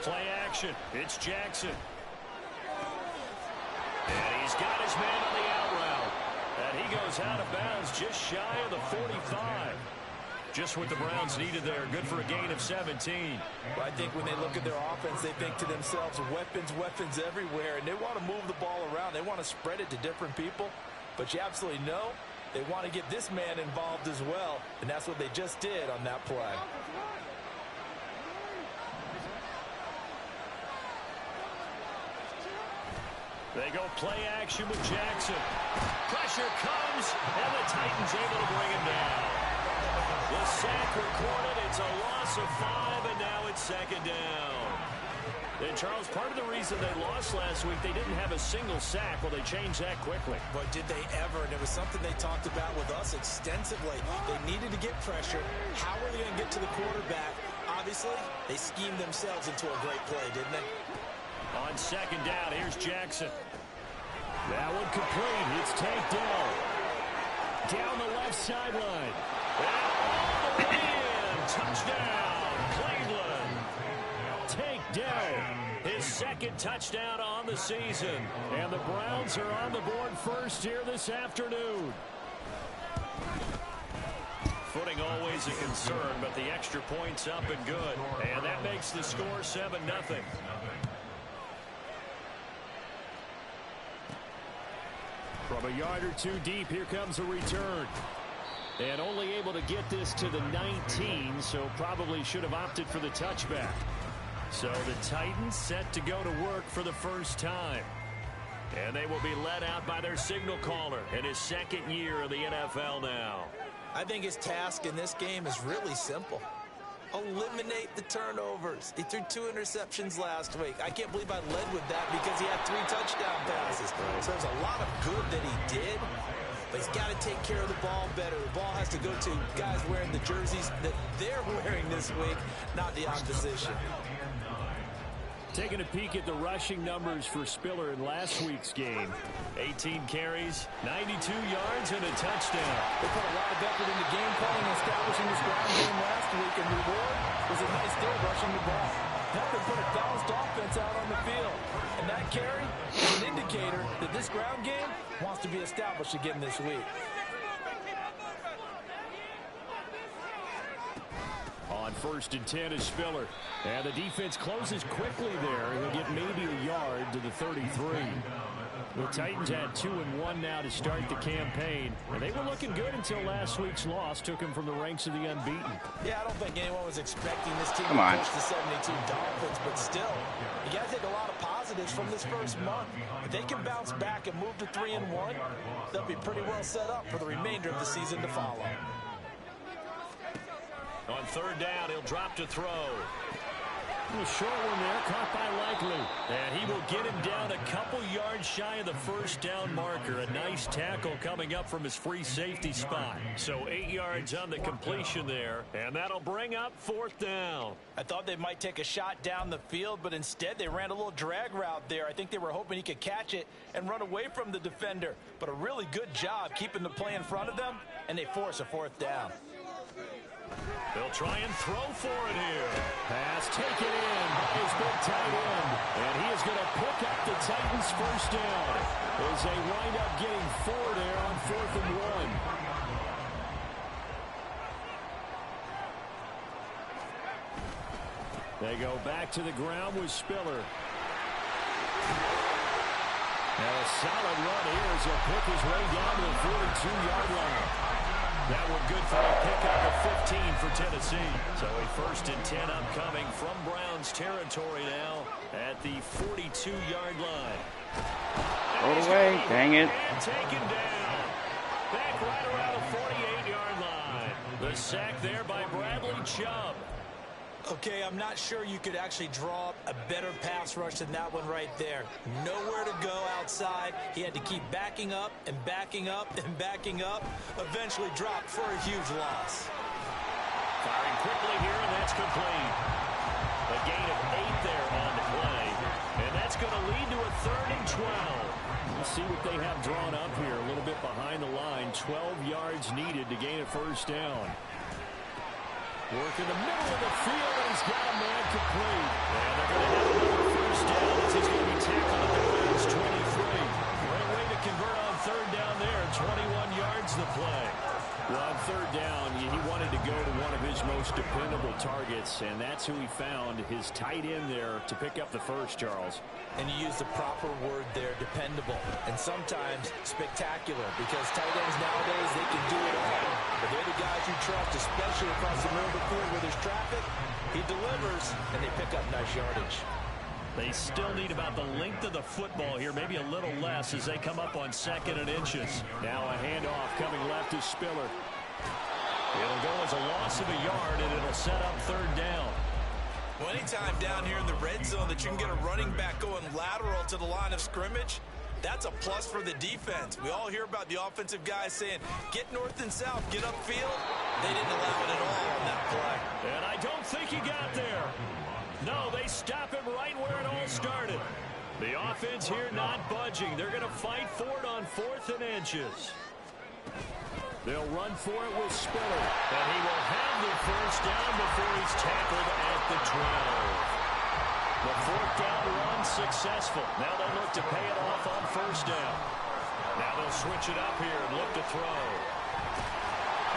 Play action. It's Jackson. And he's got his man on the out route. And he goes out of bounds just shy of the 45. Just what the Browns needed there. Good for a gain of 17. Well, I think when they look at their offense, they think to themselves, weapons, weapons everywhere. And they want to move the ball around. They want to spread it to different people. But you absolutely know they want to get this man involved as well. And that's what they just did on that play. They go play action with Jackson. Pressure comes, and the Titans able to bring him down. The sack recorded. It's a loss of 5, and now it's second down. And, Charles, part of the reason they lost last week, they didn't have a single sack. Well, they changed that quickly. But did they ever? And it was something they talked about with us extensively. They needed to get pressure. How are they going to get to the quarterback? Obviously, they schemed themselves into a great play, didn't they? On second down, here's Jackson. That one complete. It's tanked down. Down the left sideline. And all the way in. Touchdown, Cleveland. Take down. His second touchdown on the season. And the Browns are on the board first here this afternoon. Footing always a concern, but the extra point's up and good. And that makes the score 7-0. From a yard or two deep, here comes a return. And only able to get this to the 19, so probably should have opted for the touchback. So the Titans set to go to work for the first time. And they will be led out by their signal caller in his second year of the NFL now. I think his task in this game is really simple. Eliminate the turnovers. He threw 2 interceptions last week. I can't believe I led with that because he had 3 touchdown passes. So there's a lot of good that he did, but he's got to take care of the ball better. The ball has to go to guys wearing the jerseys that they're wearing this week, not the opposition. Taking a peek at the rushing numbers for Spiller in last week's game. 18 carries, 92 yards, and a touchdown. They put a lot of effort into game planning and establishing this ground game last week, and the reward was a nice day rushing the ball. Helped them put a balanced offense out on the field. And that carry is an indicator that this ground game wants to be established again this week. On 1st and 10 is Spiller. And the defense closes quickly there. He'll get maybe a yard to the 33. The Titans had 2-1 now to start the campaign. And they were looking good until last week's loss took them from the ranks of the unbeaten. Yeah, I don't think anyone was expecting this team to push the 72 Dolphins, but still, you got to take a lot of positives from this first month. If they can bounce back and move to 3-1, they'll be pretty well set up for the remainder of the season to follow. On 3rd down, he'll drop to throw. A short one there, caught by Likely. And he will get him down a couple yards shy of the first down marker. A nice tackle coming up from his free safety spot. So 8 yards on the completion there. And that'll bring up 4th down. I thought they might take a shot down the field, but instead they ran a little drag route there. I think they were hoping he could catch it and run away from the defender. But a really good job keeping the play in front of them, and they force a 4th down. They'll try and throw for it here. Pass taken in by his big tight end. And he is going to pick up the Titans' first down as they wind up getting 4 there on 4th and 1. They go back to the ground with Spiller. And a solid run here as he'll pick his way down to the 42-yard line. That one good for a pickup of 15 for Tennessee. So a 1st and 10 upcoming from Browns territory now at the 42-yard line. Throw it away, dang it. And taken down. Back right around the 48-yard line. The sack there by Bradley Chubb. Okay, I'm not sure you could actually draw up a better pass rush than that one right there. Nowhere to go outside. He had to keep backing up and backing up and backing up. Eventually dropped for a huge loss. Firing quickly here, and that's complete. A gain of 8 there on the play. And that's going to lead to a 3rd and 12. Let's see what they have drawn up here. A little bit behind the line. 12 yards needed to gain a first down. Working the middle of the field, and he's got a man complete. And they're going to have another first down as he's going to be tackled at the Bears 23. Great way to convert on third down there. 21 yards the play. Well, on third down, he wanted to go to one of his most dependable targets, and that's who he found, his tight end there, to pick up the first, Charles. And you use the proper word there, dependable, and sometimes spectacular, because tight ends nowadays, they can do it all. But they're the guys you trust, especially across the middle of the field where there's traffic. He delivers, and they pick up nice yardage. They still need about the length of the football here, maybe a little less as they come up on 2nd and inches. Now a handoff coming left to Spiller. It'll go as a loss of a yard, and it'll set up third down. Well, anytime down here in the red zone that you can get a running back going lateral to the line of scrimmage, that's a plus for the defense. We all hear about the offensive guys saying, get north and south, get upfield. They didn't allow it at all on that play. And I don't think he got there. No, they stop him right where it all started. The offense here not budging. They're going to fight for it on 4th and inches. They'll run for it with Spiller. And he will have the first down before he's tackled at the 12. The 4th down run successful. Now they'll look to pay it off on first down. Now they'll switch it up here and look to throw.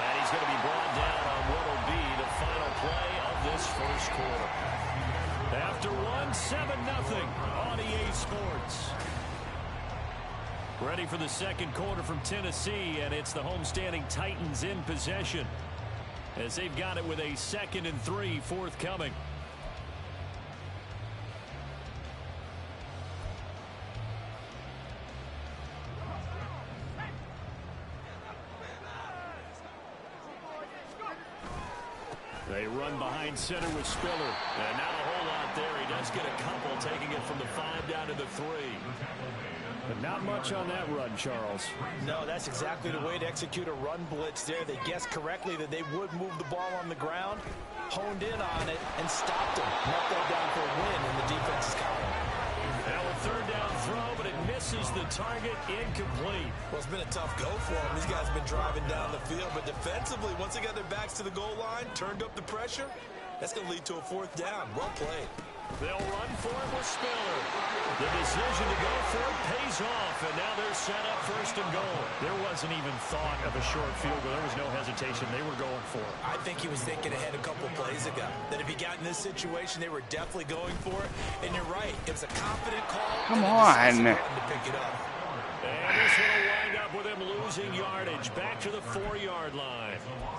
And he's going to be brought down on what will be the final play of this first quarter. After one, 7-0 on EA Sports. Ready for the second quarter from Tennessee, and it's the homestanding Titans in possession as they've got it with a 2nd and 3 forthcoming. They run behind center with Spiller. And not a whole lot there. He does get a couple, taking it from the 5 down to the 3. But not much on that run, Charles. No, that's exactly the way to execute a run blitz there. They guessed correctly that they would move the ball on the ground, honed in on it, and stopped him. Knocked that down for a win, and the defense is coming. Now a 3rd down throw, but it misses the target, incomplete. Well, it's been a tough go for them. These guys have been driving down the field, but defensively, once they got their backs to the goal line, turned up the pressure, that's going to lead to a 4th down. Well played. They'll run for it with Spiller. The decision to go for it pays off, and now they're set up 1st and goal. There wasn't even thought of a short field goal. There was no hesitation. They were going for it. I think he was thinking ahead a couple plays ago, that if he got in this situation, they were definitely going for it. And you're right. It was a confident call. Come on. To pick it up. And this will wind up with him losing yardage back to the 4-yard line.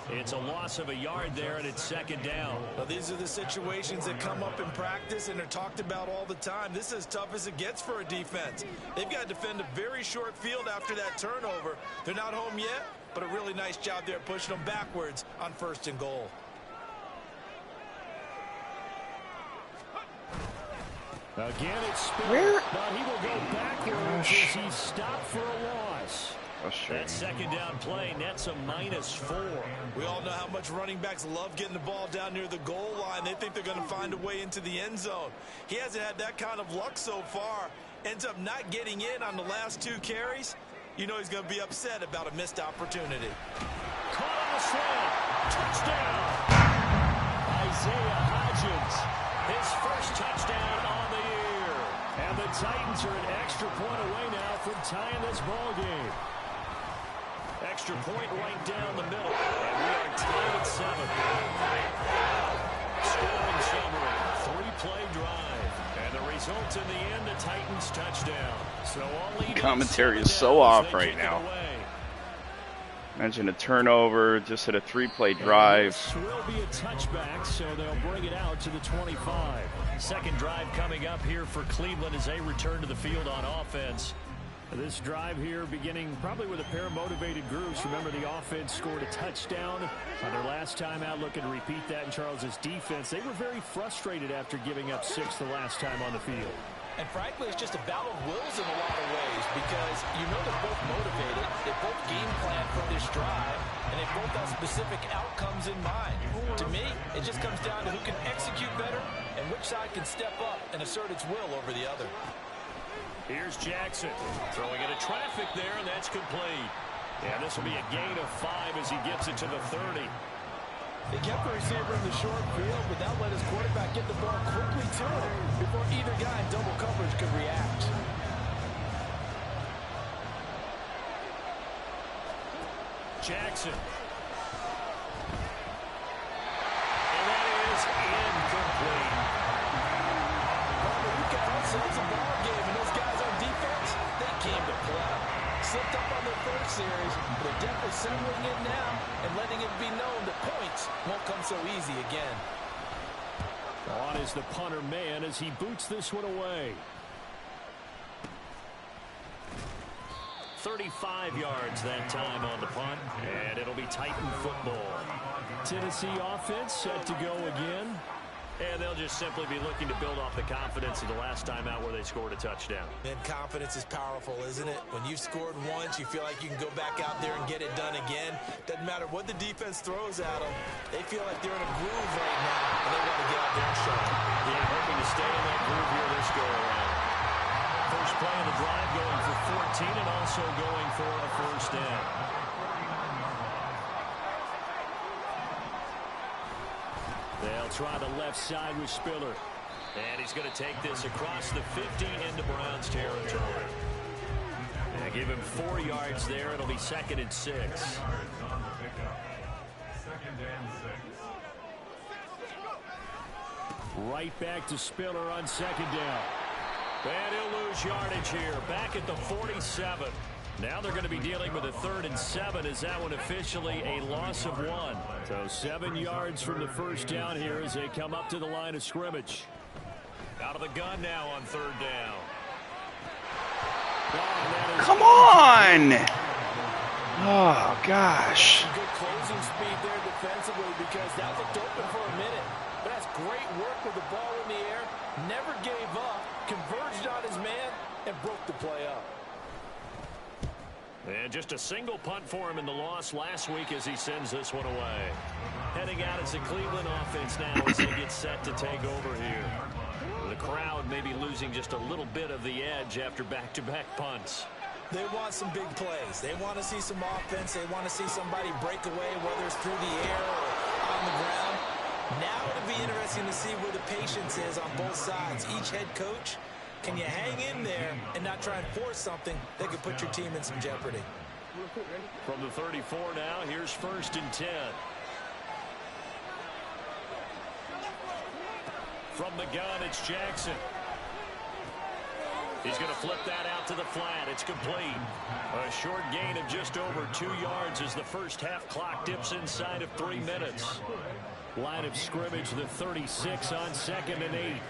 It's a loss of a yard there, and it's 2nd down. Well, these are the situations that come up in practice, and they're talked about all the time. This is as tough as it gets for a defense. They've got to defend a very short field after that turnover. They're not home yet, but a really nice job there pushing them backwards on 1st and goal. Again, it's Spiller, but he will go backwards as he's stopped for a loss. That 2nd down play nets a -4. We all know how much running backs love getting the ball down near the goal line. They think they're going to find a way into the end zone. He hasn't had that kind of luck so far. Ends up not getting in on the last 2 carries. You know he's going to be upset about a missed opportunity. Caught on the slant. Touchdown. Isaiah Hodgins. His first touchdown on the year. And the Titans are an extra point away now from tying this ball game. Extra point right down the middle. And we are tied at 7. Scoring summary. 3-play drive. And the result in the end, a Titans touchdown. So all even Commentary is so off right now. Imagine a turnover, just at a 3-play drive. This will be a touchback, so they'll bring it out to the 25. Second drive coming up here for Cleveland as they return to the field on offense. This drive here beginning probably with a pair of motivated groups. Remember, the offense scored a touchdown on their last time out. Looking to repeat that in Charles's defense. They were very frustrated after giving up 6 the last time on the field. And frankly, it's just a battle of wills in a lot of ways, because you know they're both motivated, they both game plan for this drive, and they both have specific outcomes in mind. To me, it just comes down to who can execute better and which side can step up and assert its will over the other. Here's Jackson throwing into traffic there, and that's complete. And this will be a gain of 5 as he gets it to the 30. He kept the receiver in the short field, but that let his quarterback get the ball quickly to him before either guy in double coverage could react. Jackson. And that is incomplete. We've got ourselves a ball game, and those guys on defense, they came to play. Slipped up on their first series, but they're definitely settling in now and letting it be known that points won't come so easy again. On is the punter man as he boots this one away. 35 yards that time on the punt, and it'll be Titan football. Tennessee offense set to go again. And they'll just simply be looking to build off the confidence of the last time out where they scored a touchdown. And confidence is powerful, isn't it? When you've scored once, you feel like you can go back out there and get it done again. Doesn't matter what the defense throws at them. They feel like they're in a groove right now, and they want to get out there and show it. Yeah, hoping to stay in that groove here this go-around. First play of the drive going for 14 and also going for a first down. They'll try the left side with Spiller. And he's going to take this across the 50 into Browns territory. And give him 4 yards there. It'll be 2nd and 6. Right back to Spiller on 2nd down. And he'll lose yardage here. Back at the 47. Now they're going to be dealing with a 3rd and 7. Is that one officially a loss of 1? So 7 yards from the first down here as they come up to the line of scrimmage. Out of the gun now on 3rd down. Come on! Oh, gosh. Good closing speed there defensively because that looked open for a minute. But that's great work with the ball in the air. Never gave up, converged on his man, and broke the play up. And just a single punt for him in the loss last week as he sends this one away. Heading out as the Cleveland offense now as they get set to take over here. The crowd may be losing just a little bit of the edge after back-to-back punts. They want some big plays. They want to see some offense. They want to see somebody break away, whether it's through the air or on the ground. Now it'll be interesting to see where the patience is on both sides. Each head coach, can you hang in there and not try and force something that could put your team in some jeopardy? From the 34 now, here's 1st and 10. From the gun, it's Jackson. He's going to flip that out to the flat. It's complete. A short gain of just over 2 yards as the first half clock dips inside of 3 minutes. Line of scrimmage, the 36 on 2nd and 8.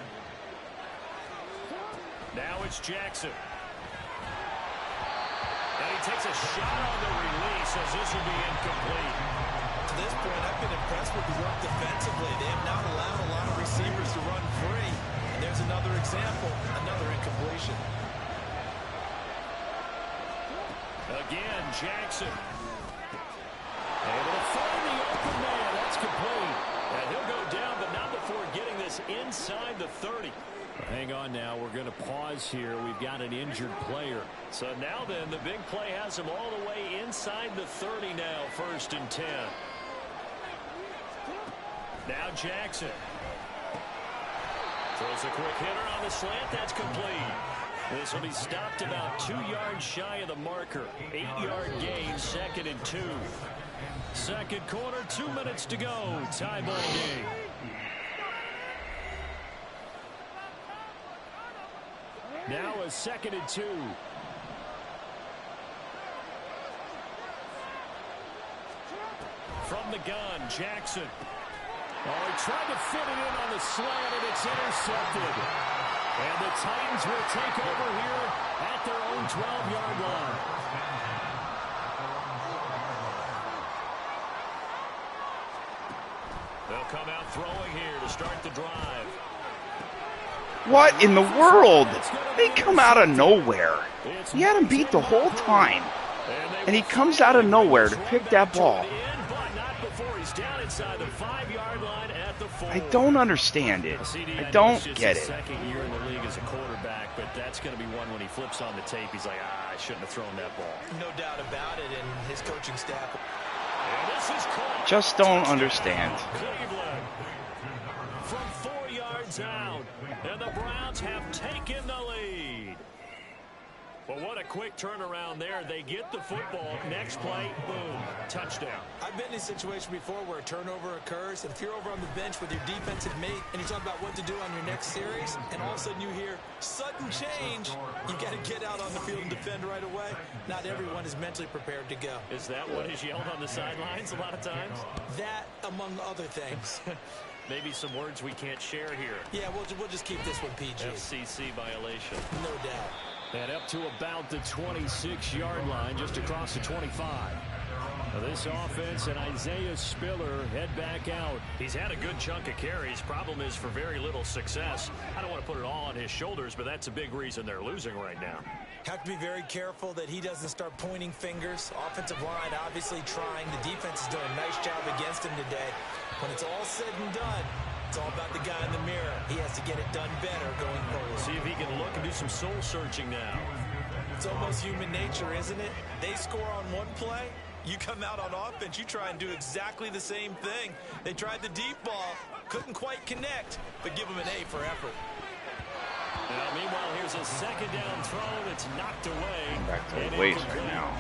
Now it's Jackson. And he takes a shot on the release as this will be incomplete. To this point, I've been impressed with the work defensively. They have not allowed a lot of receivers to run free. And there's another example, another incompletion. Again, Jackson. Able to find the open man. That's complete. And he'll go down, but not before getting this inside the 30. Hang on now. We're going to pause here. We've got an injured player. So now then, the big play has him all the way inside the 30 now, 1st and 10. Now Jackson. Throws a quick hitter on the slant. That's complete. This will be stopped about 2 yards shy of the marker. 8-yard gain, 2nd and 2. Second quarter, 2 minutes to go. Tie ball game. Now a 2nd and 2. From the gun, Jackson. Oh, he tried to fit it in on the slant, and it's intercepted. And the Titans will take over here at their own 12-yard line. They'll come out throwing here to start the drive. What in the world? They come out of nowhere. He had him beat the whole time. And he comes out of nowhere to pick that ball. I don't understand it. I don't get it. Second year in the league as a quarterback, but that's going to be one when he flips on the tape. He's like, I shouldn't have thrown that ball. No doubt about it, and his coaching staff. Just don't understand. Cleveland from 4 yards out, and the Browns have taken the lead. Well, what a quick turnaround there. They get the football. Next play, boom, touchdown. I've been in a situation before where a turnover occurs, and if you're over on the bench with your defensive mate and you talk about what to do on your next series, and all of a sudden you hear sudden change, you got to get out on the field and defend right away. Not everyone is mentally prepared to go. Is that what is yelled on the sidelines a lot of times? That, among other things. Maybe some words we can't share here. Yeah, we'll just keep this one PG. FCC violation. No doubt. And up to about the 26-yard line, just across the 25. Now this offense and Isaiah Spiller head back out. He's had a good chunk of carries. Problem is for very little success. I don't want to put it all on his shoulders, but that's a big reason they're losing right now. Have to be very careful that he doesn't start pointing fingers. Offensive line obviously trying. The defense is doing a nice job against him today. When it's all said and done, it's all about the guy in the mirror. He has to get it done better going forward. See if he can look and do some soul searching now. It's almost human nature, isn't it? They score on one play. You come out on offense, you try and do exactly the same thing. They tried the deep ball, couldn't quite connect, but give them an A for effort. Now, meanwhile, here's a second down throw that's knocked away. Back to the waist right now.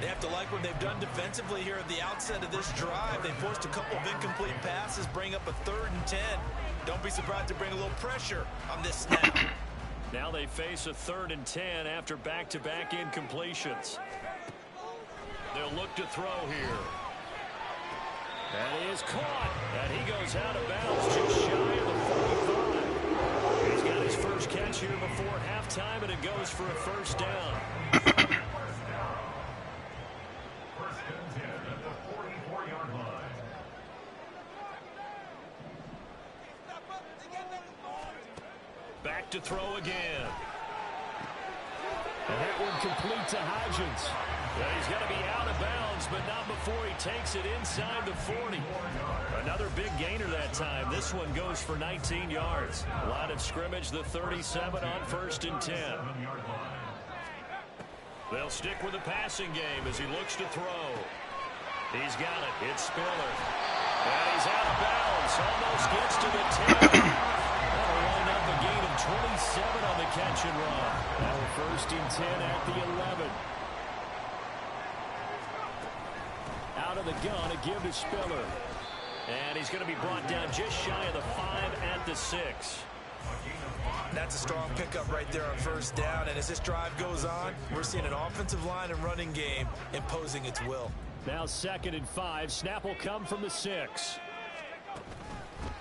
They have to like what they've done defensively here at the outset of this drive. They forced a couple of incomplete passes, bring up a 3rd and 10. Don't be surprised to bring a little pressure on this snap. Now they face a 3rd and 10 after back-to-back incompletions. They'll look to throw here. That is caught. And he goes out of bounds just shy of the 45. He's got his first catch here before halftime, and it goes for a first down. Back to throw again. And that one complete to Hodgins. Yeah, he's got to be out of bounds, but not before he takes it inside the 40. Another big gainer that time. This one goes for 19 yards. Line of scrimmage, the 37 on 1st and 10. They'll stick with the passing game as he looks to throw. He's got it. It's Spiller. And he's out of bounds. Almost gets to the 10. That'll wind up a gain of 27 on the catch and run. Now 1st and 10 at the 11. Out of the gun, a give to Spiller. And he's going to be brought down just shy of the 5 at the 6. That's a strong pickup right there on 1st down. And as this drive goes on, we're seeing an offensive line and running game imposing its will. Now 2nd and 5. Snap will come from the 6.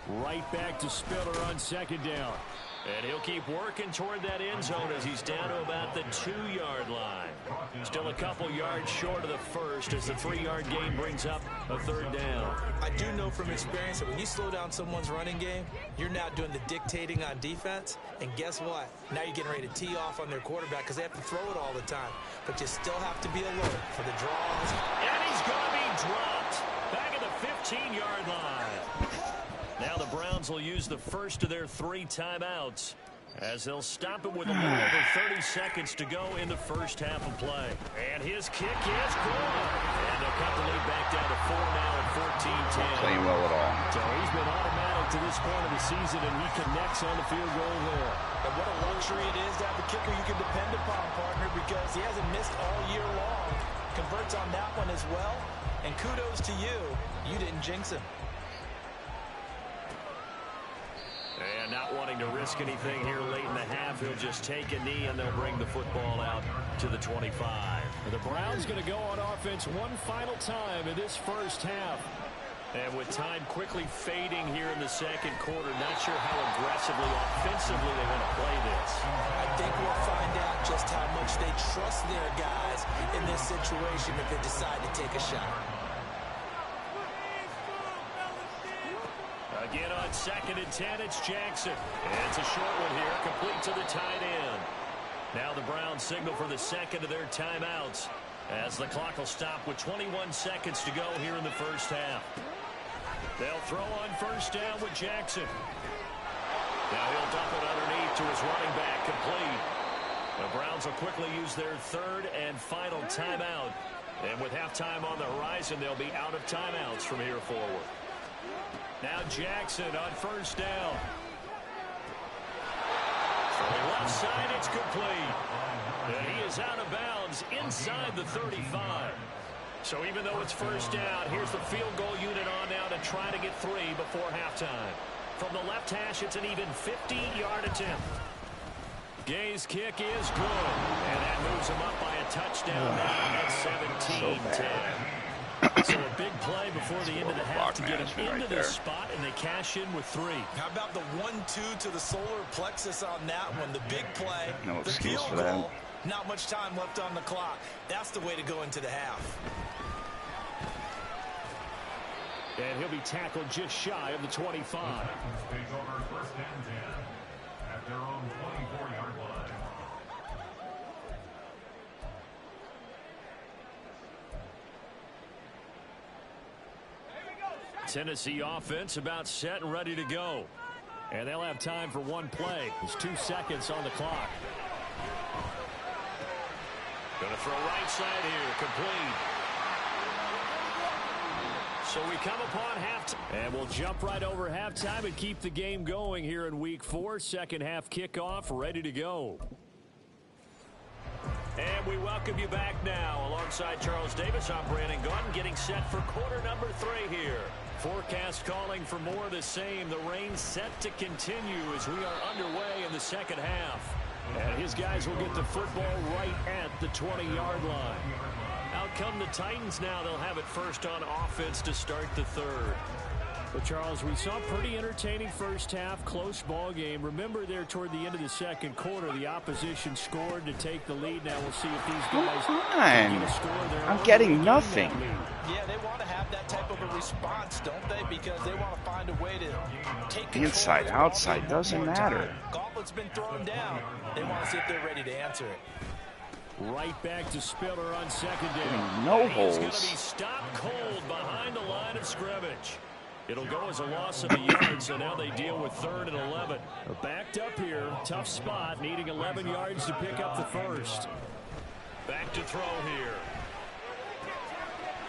Right back to Spiller on 2nd down. And he'll keep working toward that end zone as he's down to about the 2-yard line. Still a couple yards short of the first as the 3-yard gain brings up a 3rd down. I do know from experience that when you slow down someone's running game, you're now doing the dictating on defense. And guess what? Now you're getting ready to tee off on their quarterback because they have to throw it all the time. But you still have to be alert for the draws. And he's going to be dropped back at the 15-yard line. Now the Browns will use the first of their 3 timeouts as they'll stop it with a little over 30 seconds to go in the first half of play. And his kick is good. And they'll cut the lead back down to 4 now at 14-10. Not playing well at all. So he's been automatic to this point of the season, and he connects on the field goal there. And what a luxury it is to have a kicker you can depend upon, partner, because he hasn't missed all year long. Converts on that one as well. And kudos to you. You didn't jinx him. And not wanting to risk anything here late in the half, he'll just take a knee and they'll bring the football out to the 25. The Browns going to go on offense one final time in this first half. And with time quickly fading here in the second quarter, not sure how aggressively, offensively they want to play this. I think we'll find out just how much they trust their guys in this situation if they decide to take a shot. Again on 2nd and 10, it's Jackson. And it's a short one here, complete to the tight end. Now the Browns signal for the second of their timeouts as the clock will stop with 21 seconds to go here in the first half. They'll throw on 1st down with Jackson. Now he'll dump it underneath to his running back, complete. The Browns will quickly use their 3rd and final timeout And with halftime on the horizon, they'll be out of timeouts from here forward. Now Jackson on first down. From the left side, it's complete. And he is out of bounds inside the 35. So even though it's first down, here's the field goal unit on now to try to get 3 before halftime. From the left hash, it's an even 50-yard attempt. Gay's kick is good, and that moves him up by a touchdown now at 17-10. So a big play before the end of the half to get him into this spot, and they cash in with 3. How about the 1-2 to the solar plexus on that one? The big play, no the excuse field for goal, that. not much time left on the clock. That's the way to go into the half. And he'll be tackled just shy of the 25. Takes over first and 10 at their own 24-yard line. Tennessee offense about set and ready to go. And they'll have time for one play. There's 2 seconds on the clock. Going to throw right side here, complete. So we come upon halftime. And we'll jump right over halftime and keep the game going here in week 4. Second half kickoff ready to go. And we welcome you back now. Alongside Charles Davis, I'm Brandon Gunn, getting set for quarter number 3 here. Forecast calling for more of the same. The rain set to continue as we are underway in the second half. And his guys will get the football right at the 20-yard line. Out come the Titans now. They'll have it first on offense to start the third. But, Charles, we saw a pretty entertaining first half, close ball game. Remember there toward the end of the second quarter, the opposition scored to take the lead. Now we'll see if these guys can get a score there. I'm getting nothing. Yeah, they want to have that type of a response, don't they? Because they want to find a way to take control. Inside, outside, doesn't matter. Gauntlet's been thrown down. They want to see if they're ready to answer it. Right back to Spiller on second down. No He's holes. going to be stopped cold behind the line of scrimmage. It'll go as a loss of a yard, so now they deal with 3rd and 11. Backed up here, tough spot, needing 11 yards to pick up the first. Back to throw here.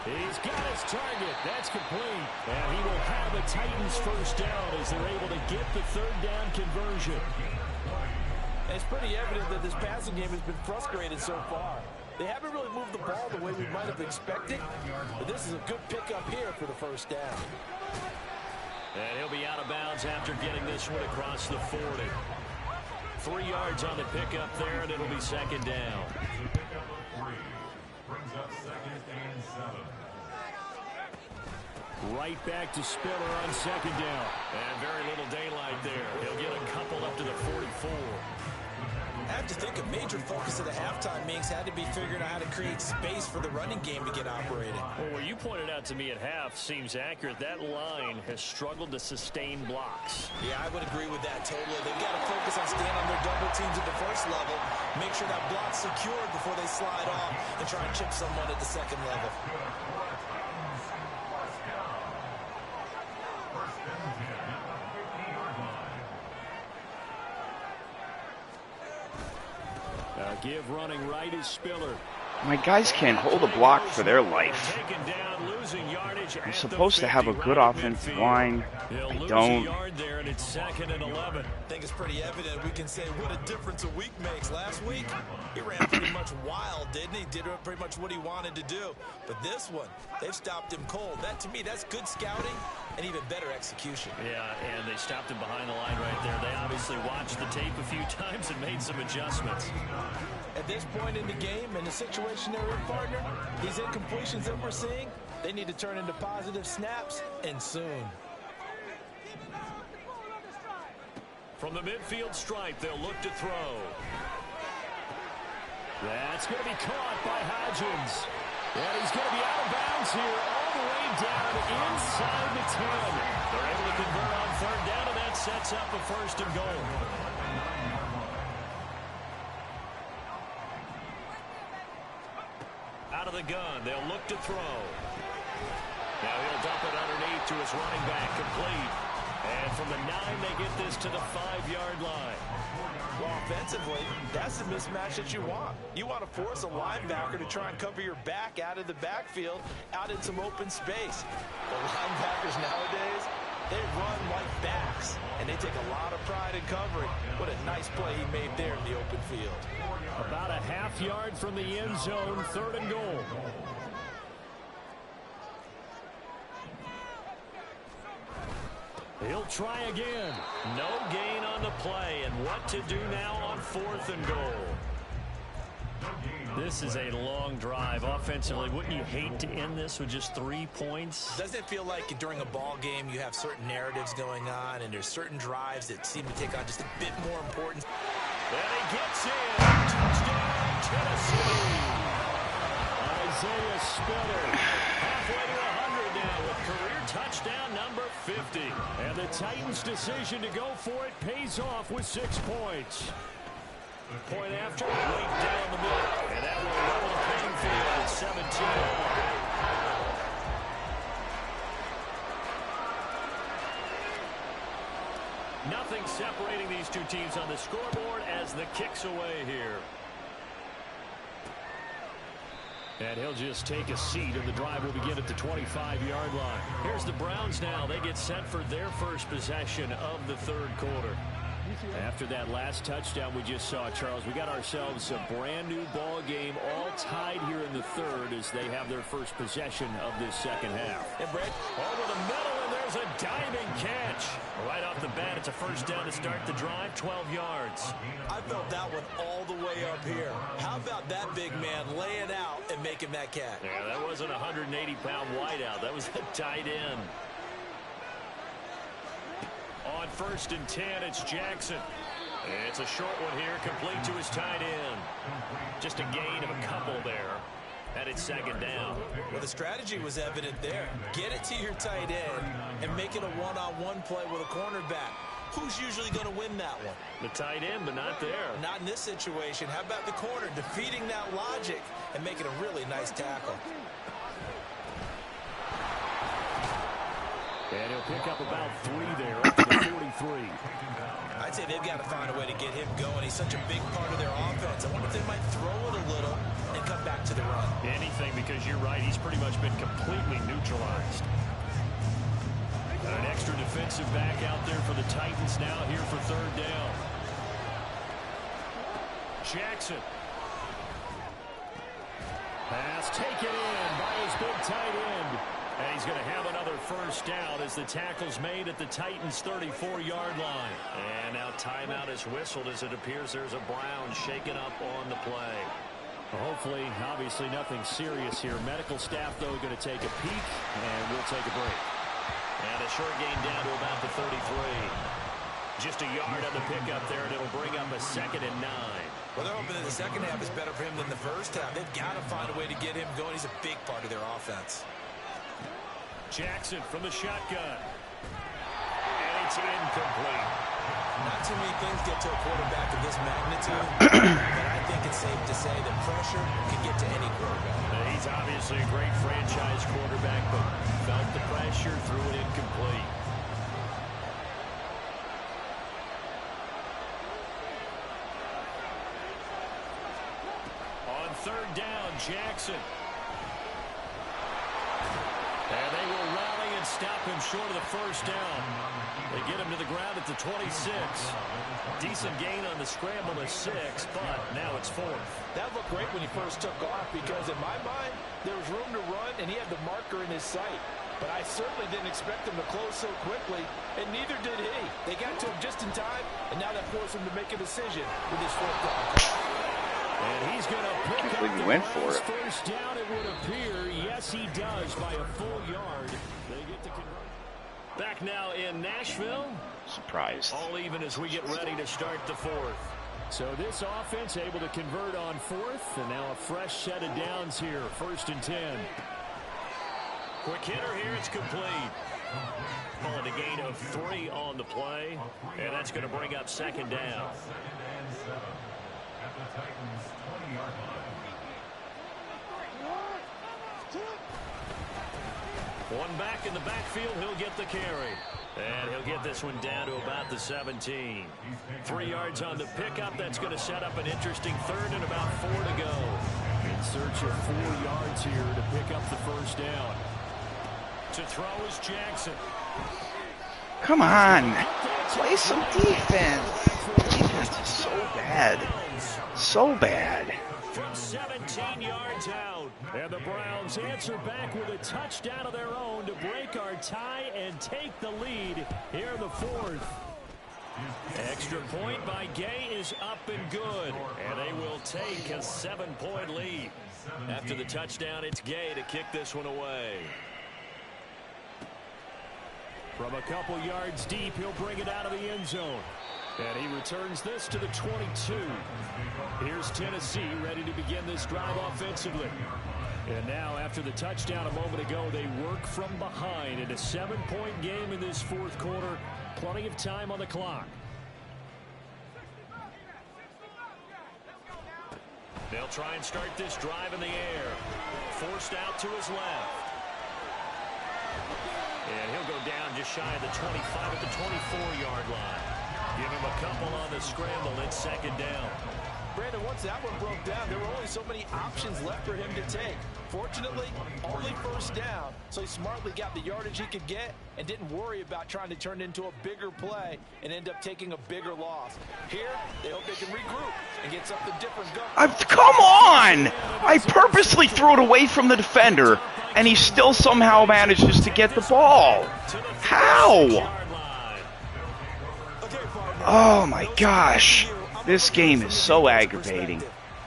He's got his target. That's complete. And he will have a Titans first down as they're able to get the 3rd down conversion. It's pretty evident that this passing game has been frustrated so far. They haven't really moved the ball the way we might have expected, but this is a good pickup here for the first down. And he'll be out of bounds after getting this one across the 40. 3 yards on the pickup there, and it'll be second down. Pickup of 3 brings up 2nd and 7. Right back to Spiller on second down. And very little daylight there. He'll get a couple up to the 44. I have to think a major focus of the halftime meetings had to be figuring out how to create space for the running game to get operating. Well, what you pointed out to me at half seems accurate. That line has struggled to sustain blocks. Yeah, I would agree with that totally. They've got to focus on staying on their double teams at the first level, make sure that block's secured before they slide off and try and chip someone at the second level. Give running right is Spiller. My guys can't hold a block for their life. Taken down, losing yardage. I'm supposed to have a good offensive line. I don't. There, and it's 2nd and 11. I think it's pretty evident. We can say what a difference a week makes. Last week, he ran pretty much wild, didn't he? Did pretty much what he wanted to do. But this one, they've stopped him cold. That, to me, that's good scouting and even better execution. Yeah, and they stopped him behind the line right there. They obviously watched the tape a few times and made some adjustments. At this point in the game, in the situation they're in, partner, these incompletions that we're seeing, they need to turn into positive snaps, and soon. From the midfield stripe, they'll look to throw. That's going to be caught by Hodgins. And he's going to be out of bounds here, all the way down inside the 10. They're able to convert on 3rd down, and that sets up a 1st and goal. Out of the gun, they'll look to throw. Now he'll dump it underneath to his running back, complete. And from the 9, they get this to the 5-yard line. Well, offensively, that's the mismatch that you want. You want to force a linebacker to try and cover your back out of the backfield, out in some open space. The linebackers nowadays, they run like backs, and they take a lot of pride in covering. What a nice play he made there in the open field. About a half-yard from the end zone, 3rd and goal. He'll try again. No gain on the play, and what to do now on 4th and goal. This is a long drive. Offensively, wouldn't you hate to end this with just 3 points? Doesn't it feel like during a ball game you have certain narratives going on, and there's certain drives that seem to take on just a bit more importance? And he gets in. Touchdown, Tennessee. Isaiah Spiller halfway to 100 now with career touchdown number 50. And the Titans' decision to go for it pays off with 6 points. Point after, right down the middle. And that will level the playing field at 17. Nothing separating these two teams on the scoreboard as the kick's away here. And he'll just take a seat, and the drive will begin at the 25-yard line. Here's the Browns now. They get set for their first possession of the 3rd quarter. After that last touchdown we just saw, Charles, we got ourselves a brand-new ball game, all tied here in the 3rd as they have their first possession of this 2nd half. And Brett, over the middle, and there's a diving catch. Right off the bat, it's a first down to start the drive, 12 yards. I felt that one all the way up here. How about that big man laying out and making that catch? Yeah, that wasn't a 180-pound wideout. That was a tight end. On 1st and 10, it's Jackson. It's a short one here, complete to his tight end. Just a gain of a couple there. And it's 2nd down. Well, the strategy was evident there. Get it to your tight end and make it a one-on-one play with a cornerback. Who's usually going to win that one? The tight end, but not there. Not in this situation. How about the corner defeating that logic and making a really nice tackle? And he'll pick up about 3 there up to the 43. I'd say they've got to find a way to get him going. He's such a big part of their offense. I wonder if they might throw it a little and come back to the run. Anything, because you're right. He's pretty much been completely neutralized. An extra defensive back out there for the Titans now here for 3rd down. Jackson. Pass taken in by his big tight end. And he's going to have another first down as the tackle's made at the Titans' 34-yard line. And now timeout is whistled as it appears there's a Brown shaken up on the play. Well, hopefully, obviously nothing serious here. Medical staff, though, going to take a peek, and we'll take a break. And a short gain down to about the 33. Just a yard on the pickup there, and it'll bring up a 2nd and 9. Well, they're hoping that the 2nd half is better for him than the 1st half. They've got to find a way to get him going. He's a big part of their offense. Jackson from the shotgun. And it's incomplete. Not too many things get to a quarterback of this magnitude, but I think it's safe to say that pressure can get to any quarterback. He's obviously a great franchise quarterback, but felt the pressure, threw it incomplete. On 3rd down, Jackson. And they will rally and stop him short of the first down. They get him to the ground at the 26. Decent gain on the scramble to 6, but now it's 4th. That looked great when he first took off because in my mind, there was room to run and he had the marker in his sight. But I certainly didn't expect him to close so quickly, and neither did he. They got to him just in time, and now that forced him to make a decision with his 4th down. And he's going to pick up the went for it. first down, it would appear. Yes, he does by a full yard. They get the convert. Back now in Nashville. Surprised. All even as we get ready to start the 4th. So this offense able to convert on 4th, and now a fresh set of downs here, 1st and 10. Quick hitter here, it's complete. Calling a gain of 3 on the play, and that's going to bring up 2nd down. At the Titans' 20-yard line. One back in the backfield, he'll get the carry. And he'll get this one down to about the 17. 3 yards on the pickup. That's going to set up an interesting third and about 4 to go. In search of 4 yards here to pick up the first down. To throw is Jackson. Come on. Play some defense. Defense is so bad. So bad. From 17 yards out. And the Browns answer back with a touchdown of their own to break our tie and take the lead here in the fourth. Extra point by Gay is up and good. And they will take a 7-point lead. After the touchdown, it's Gay to kick this one away. From a couple yards deep, he'll bring it out of the end zone. And he returns this to the 22. Here's Tennessee ready to begin this drive offensively. And now, after the touchdown a moment ago, they work from behind in a 7-point game in this fourth quarter. Plenty of time on the clock. They'll try and start this drive in the air. Forced out to his left. And he'll go down just shy of the 25 at the 24-yard line. Give him a couple on the scramble. It's second down. Brandon, once that one broke down, there were only so many options left for him to take. Fortunately, only first down, so he smartly got the yardage he could get and didn't worry about trying to turn it into a bigger play and end up taking a bigger loss. Here, they hope they can regroup and get something different going. Come on! I purposely threw it away from the defender, and he still somehow manages to get the ball. How? Oh my gosh. This game is so aggravating.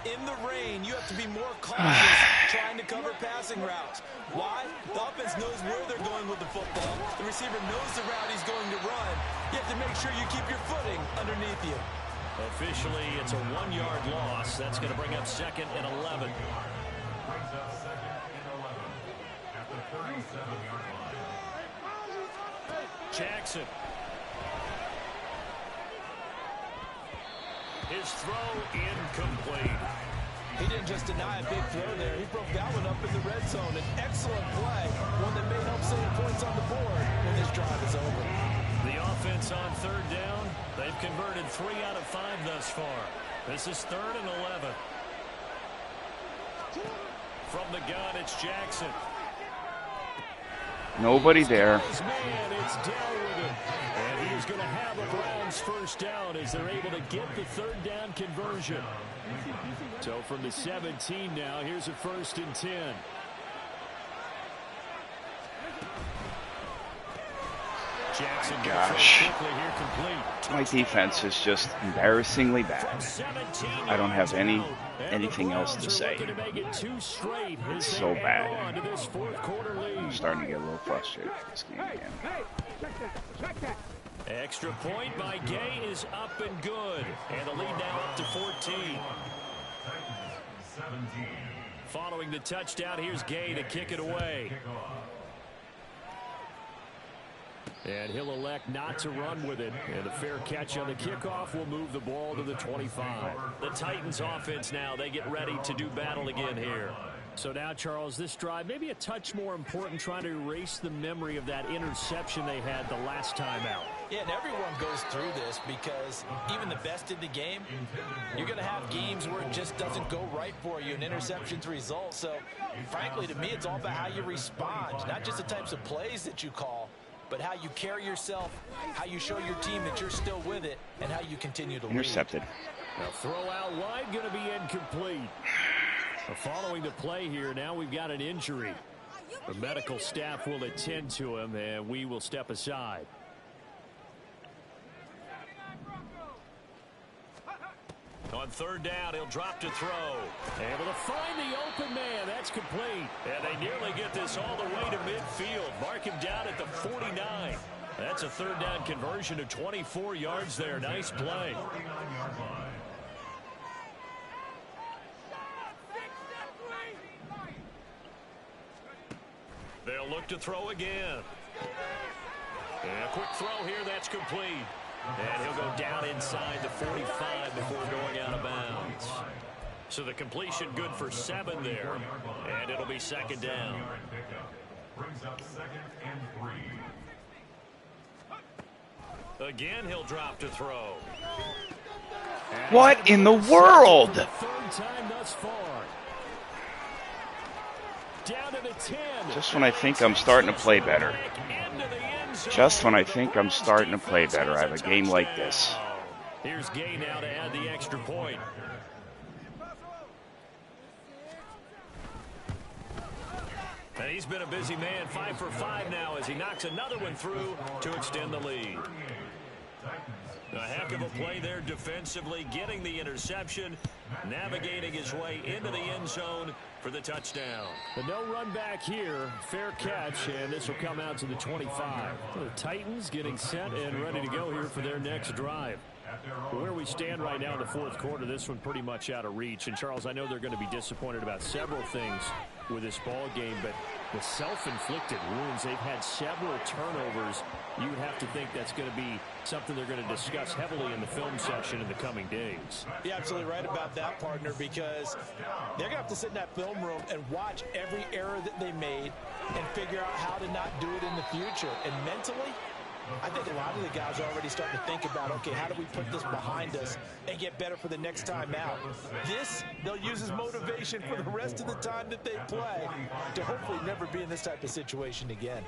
In the rain, you have to be more cautious trying to cover passing routes. Why? The offense knows where they're going with the football. The receiver knows the route he's going to run. You have to make sure you keep your footing underneath you. Officially, it's a 1-yard loss. That's going to bring up second and 11. Brings up second and 11 at the 37-yard line. Jackson. His throw incomplete. He didn't just deny a big throw there. He broke that one up in the red zone. An excellent play, one that may help save points on the board when this drive is over. The offense on third down. They've converted 3 out of 5 thus far. This is third and 11. From the gun, it's Jackson. Nobody there. Man, it's down with him. And he's going to have a Browns first down as they're able to get the third down conversion. So from the 17 now, here's a 1st and 10. Jackson Gosh. quickly here, complete. My defense is just embarrassingly bad. I don't have anything else to say. It's so bad. I'm starting to get a little frustrated with this game again. Extra point by Gay is up and good. And the lead now up to 14. Following the touchdown, here's Gay to kick it away. And he'll elect not to run with it. And the fair catch on the kickoff will move the ball to the 25. The Titans offense now, they get ready to do battle again here. So now, Charles, this drive maybe a touch more important, trying to erase the memory of that interception they had the last time out. Yeah, and everyone goes through this because even the best in the game, you're going to have games where it just doesn't go right for you, and interceptions result. So, frankly, to me, it's all about how you respond, not just the types of plays that you call, but how you carry yourself, how you show your team that you're still with it, and how you continue to Intercepted. Now throw out wide, going to be incomplete. Following the play here, now we've got an injury. The medical staff will attend to him, and we will step aside. On third down, he'll drop to throw. Able to find the open man. That's complete. And they nearly get this all the way to midfield. Mark him down at the 49. That's a third down conversion of 24 yards there. Nice play. They'll look to throw again. And a quick throw here. That's complete. And he'll go down inside the 45 before going out of bounds. So the completion good for 7 there. And it'll be second down. Brings up second and 3. Again, he'll drop to throw. What in the world? Third time thus far. Down to the 10. Just when I think I'm starting to play better. Just when I think I'm starting to play better, I have a game like this. Here's Gay now to add the extra point. And he's been a busy man, 5 for 5 now as he knocks another one through to extend the lead. A heck of a play there defensively, getting the interception, navigating his way into the end zone for the touchdown. But no run back here. Fair catch, and this will come out to the 25. The Titans getting set and ready to go here for their next drive. Where we stand right now in the fourth quarter, this one pretty much out of reach. And, Charles, I know they're going to be disappointed about several things with this ball game, but the self-inflicted wounds, they've had several turnovers. You would have to think that's going to be something they're going to discuss heavily in the film section in the coming days. You're absolutely right about that, partner, because they're going to have to sit in that film room and watch every error that they made and figure out how to not do it in the future. And mentally, I think a lot of the guys are already starting to think about, okay, how do we put this behind us and get better for the next time out? This, they'll use as motivation for the rest of the time that they play to hopefully never be in this type of situation again.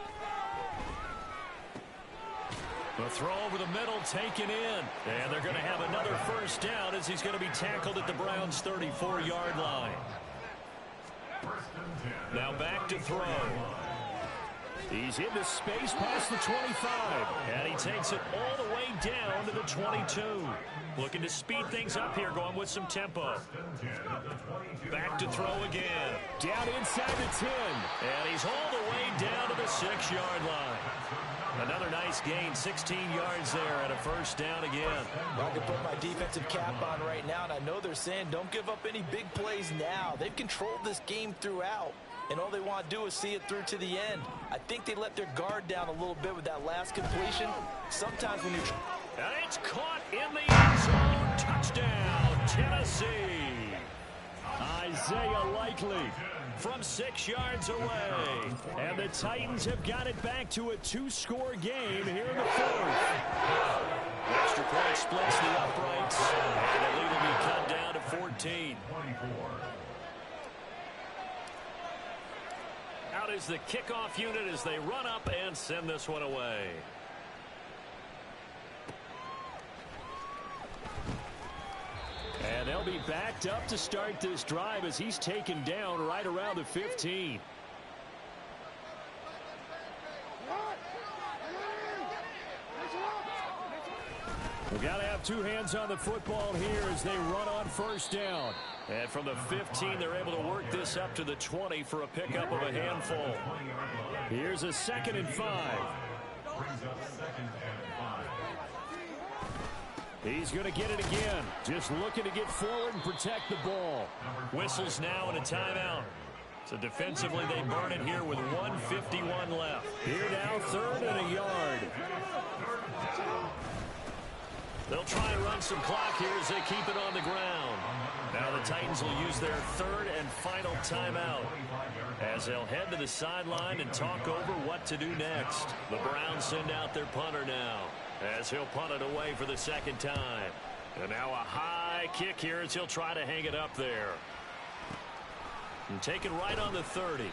The throw over the middle taken in. And they're going to have another first down as he's going to be tackled at the Browns' 34-yard line. Now back to throw. He's into space past the 25. And he takes it all the way down to the 22. Looking to speed things up here, going with some tempo. Back to throw again. Down inside the 10. And he's all the way down to the 6-yard line. Another nice gain, 16 yards there and a first down again. I can put my defensive cap on right now, and I know they're saying don't give up any big plays now. They've controlled this game throughout, and all they want to do is see it through to the end. I think they let their guard down a little bit with that last completion. Sometimes when you... And it's caught in the end zone. Touchdown, Tennessee. Isaiah Likely from 6 yards away. And the Titans have got it back to a 2-score game here in the fourth. Extra point splits the uprights. And the lead will be cut down to 14. Out is the kickoff unit as they run up and send this one away. And they'll be backed up to start this drive as he's taken down right around the 15. We've got to have two hands on the football here as they run on first down. And from the 15, they're able to work this up to the 20 for a pickup of a handful. Here's a 2nd and 5. He's going to get it again. Just looking to get forward and protect the ball. Whistles now and a timeout. So defensively, they burn it here with 1:51 left. Here now, 3rd and a yard. They'll try and run some clock here as they keep it on the ground. Now the Titans will use their 3rd and final timeout as they'll head to the sideline and talk over what to do next. The Browns send out their punter now as he'll punt it away for the 2nd time. And now a high kick here as he'll try to hang it up there. And take it right on the 30.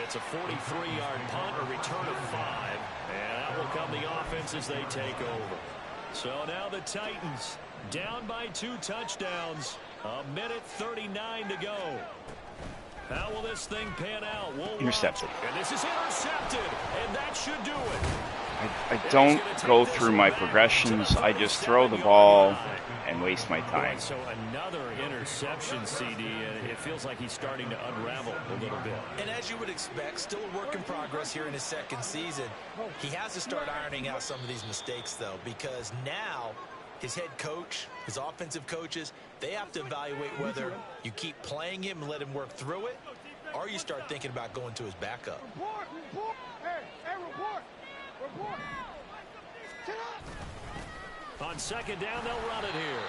It's a 43-yard punt, a return of 5. And out will come the offense as they take over. So now the Titans down by 2 touchdowns. 1:39 to go. How will this thing pan out? Intercepted. And this is intercepted, and that should do it. I don't go through my progressions. I just throw the ball and waste my time. So another interception, CD, and it feels like he's starting to unravel a little bit. And as you would expect, still a work in progress here in his 2nd season. He has to start ironing out some of these mistakes, though, because now his head coach, his offensive coaches, they have to evaluate whether you keep playing him and let him work through it, or you start thinking about going to his backup. On 2nd down, they'll run it here.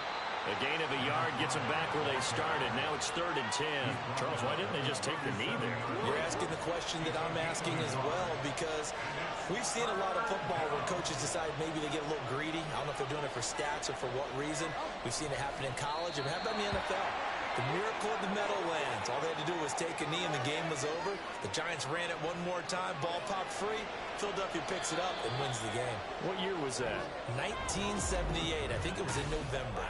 A gain of a yard gets them back where they started. Now it's 3rd and 10. Charles, why didn't they just take the knee there? You're asking the question that I'm asking as well, because we've seen a lot of football where coaches decide maybe they get a little greedy. I don't know if they're doing it for stats or for what reason. We've seen it happen in college, and how about in the NFL? The miracle of the Meadowlands. All they had to do was take a knee and the game was over. The Giants ran it one more time. Ball popped free. Philadelphia picks it up and wins the game. What year was that? 1978. I think it was in November.